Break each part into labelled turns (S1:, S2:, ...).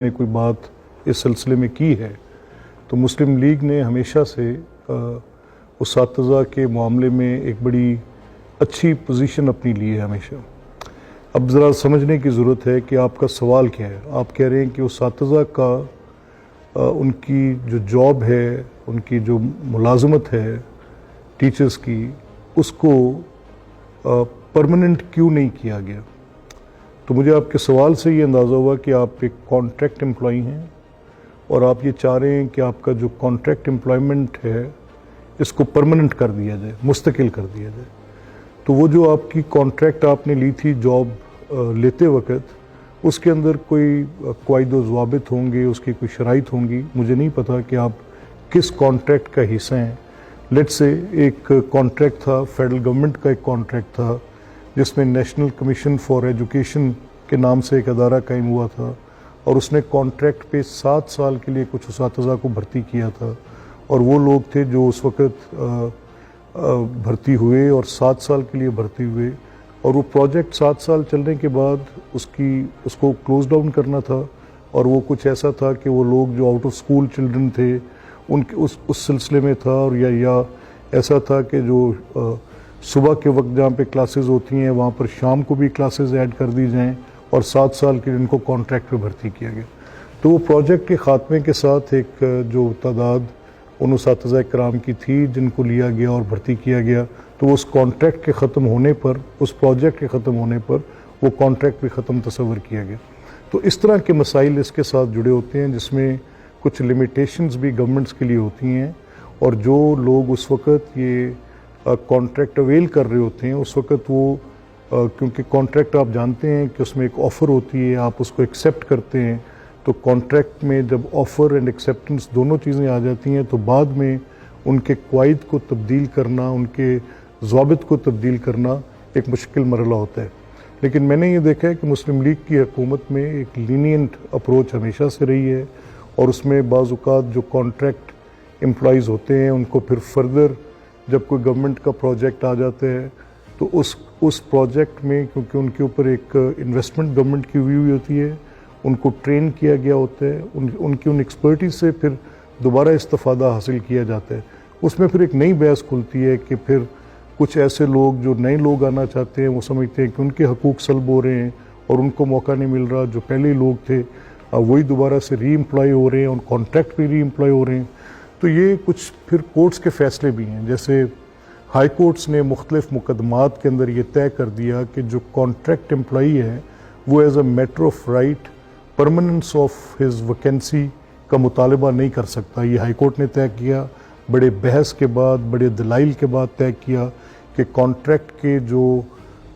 S1: ने कोई बात इस सिलसिले में की है तो मुस्लिम लीग ने हमेशा से उस्ताज़ा के मामले में एक बड़ी अच्छी पोजीशन अपनी ली है हमेशा। अब ज़रा समझने की ज़रूरत है कि आपका सवाल क्या है। आप कह रहे हैं कि उस्ताज़ा का उनकी जो जॉब है, उनकी जो मुलाजमत है टीचर्स की, उसको परमानेंट क्यों नहीं किया गया। तो मुझे आपके सवाल से ये अंदाज़ा हुआ कि आप एक कॉन्ट्रैक्ट एम्प्लॉई हैं और आप ये चाह रहे हैं कि आपका जो कॉन्ट्रैक्ट एम्प्लॉयमेंट है इसको परमानेंट कर दिया जाए, मुस्तकिल कर दिया जाए। तो वो जो आपकी कॉन्ट्रैक्ट आपने ली थी जॉब लेते वक्त, उसके अंदर कोई क़वाइद व ज़वाबित होंगे, उसकी कोई शराइत होंगी। मुझे नहीं पता कि आप किस कॉन्ट्रैक्ट का हिस्सा हैं। लेट्स से एक कॉन्ट्रैक्ट था, फेडरल गवर्नमेंट का एक कॉन्ट्रैक्ट था जिसमें नेशनल कमीशन फॉर एजुकेशन के नाम से एक अदारा कायम हुआ था और उसने कॉन्ट्रैक्ट पे 7 साल के लिए कुछ उस्ताज़ा को भर्ती किया था और वो लोग थे जो उस वक़्त भर्ती हुए और 7 साल के लिए भर्ती हुए और वो प्रोजेक्ट 7 साल चलने के बाद उसको क्लोज डाउन करना था। और वो कुछ ऐसा था कि वो लोग जो आउट ऑफ स्कूल चिल्ड्रन थे उनके उस सिलसिले में था, और या ऐसा था कि जो सुबह के वक्त जहाँ पे क्लासेस होती हैं वहाँ पर शाम को भी क्लासेस ऐड कर दी जाएं और 7 साल के इनको कॉन्ट्रैक्ट पे भर्ती किया गया। तो वो प्रोजेक्ट के ख़ात्मे के साथ एक जो तादाद उन उस्ताज़ा कराम की थी जिनको लिया गया और भर्ती किया गया, तो उस कॉन्ट्रैक्ट के ख़त्म होने पर, उस प्रोजेक्ट के ख़त्म होने पर वो कॉन्ट्रैक्ट भी ख़त्म तस्वर किया गया। तो इस तरह के मसाइल इसके साथ जुड़े होते हैं जिसमें कुछ लिमिटेशंस भी गवर्नमेंट्स के लिए होती हैं और जो लोग उस वक़्त ये कॉन्ट्रैक्ट अवेल कर रहे होते हैं उस वक़्त वो क्योंकि कॉन्ट्रैक्ट आप जानते हैं कि उसमें एक ऑफ़र होती है, आप उसको एक्सेप्ट करते हैं। तो कॉन्ट्रैक्ट में जब ऑफ़र एंड एक्सेप्टेंस दोनों चीज़ें आ जाती हैं तो बाद में उनके क़वाइद को तब्दील करना, उनके ज़वाबित को तब्दील करना एक मुश्किल मरला होता है। लेकिन मैंने ये देखा है कि मुस्लिम लीग की हुकूमत में एक लीनियंट अप्रोच हमेशा से रही है और उसमें बाज़ औक़ात जो कॉन्ट्रैक्ट एम्प्लॉइज़ होते हैं उनको फिर फर्दर जब कोई गवर्नमेंट का प्रोजेक्ट आ जाता है तो उस प्रोजेक्ट में, क्योंकि उनके ऊपर एक इन्वेस्टमेंट गवर्नमेंट की हुई होती है, उनको ट्रेन किया गया होता है, उनकी उन एक्सपर्टीज से फिर दोबारा इस्तिफ़ादा हासिल किया जाता है। उसमें फिर एक नई बहस खुलती है कि फिर कुछ ऐसे लोग जो नए लोग आना चाहते हैं वो समझते हैं कि उनके हकूक़ सल्ब हो रहे हैं और उनको मौका नहीं मिल रहा। जो पहले लोग थे वही दोबारा से री एम्प्लॉय हो रहे हैं और कॉन्ट्रैक्ट पे री एम्प्लॉय हो रहे हैं। तो ये कुछ फिर कोर्ट्स के फ़ैसले भी हैं, जैसे हाई कोर्ट्स ने मुख्तलिफ़ मुकदमात के अंदर ये तय कर दिया कि जो कॉन्ट्रैक्ट एम्प्लॉई है वो as a matter of right permanence of his vacancy का मुतालबा नहीं कर सकता। ये हाई कोर्ट ने तय किया, बड़े बहस के बाद, बड़े दलाइल के बाद तय किया कि कॉन्ट्रैक्ट के जो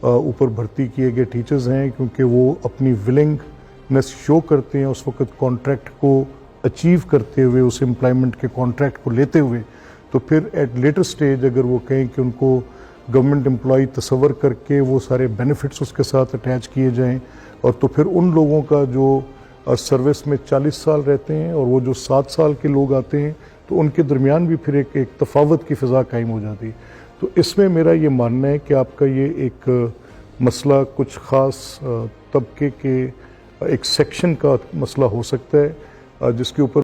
S1: ऊपर भर्ती किए गए टीचर्स हैं, क्योंकि वो अपनी विलिंगनेस शो करते हैं उस वक़्त कॉन्ट्रैक्ट को अचीव करते हुए, उस एम्प्लॉयमेंट के कॉन्ट्रैक्ट को लेते हुए, तो फिर एट लेटर स्टेज अगर वो कहें कि उनको गवर्नमेंट एम्प्लॉई तस्वर करके वो सारे बेनिफिट्स उसके साथ अटैच किए जाएं, और तो फिर उन लोगों का जो सर्विस में 40 साल रहते हैं और वो जो 7 साल के लोग आते हैं तो उनके दरमियान भी फिर एक तफावत की फ़िज़ा कायम हो जाती है। तो इसमें मेरा ये मानना है कि आपका ये एक मसला कुछ ख़ास तबके के एक सेक्शन का मसला हो सकता है जिसके ऊपर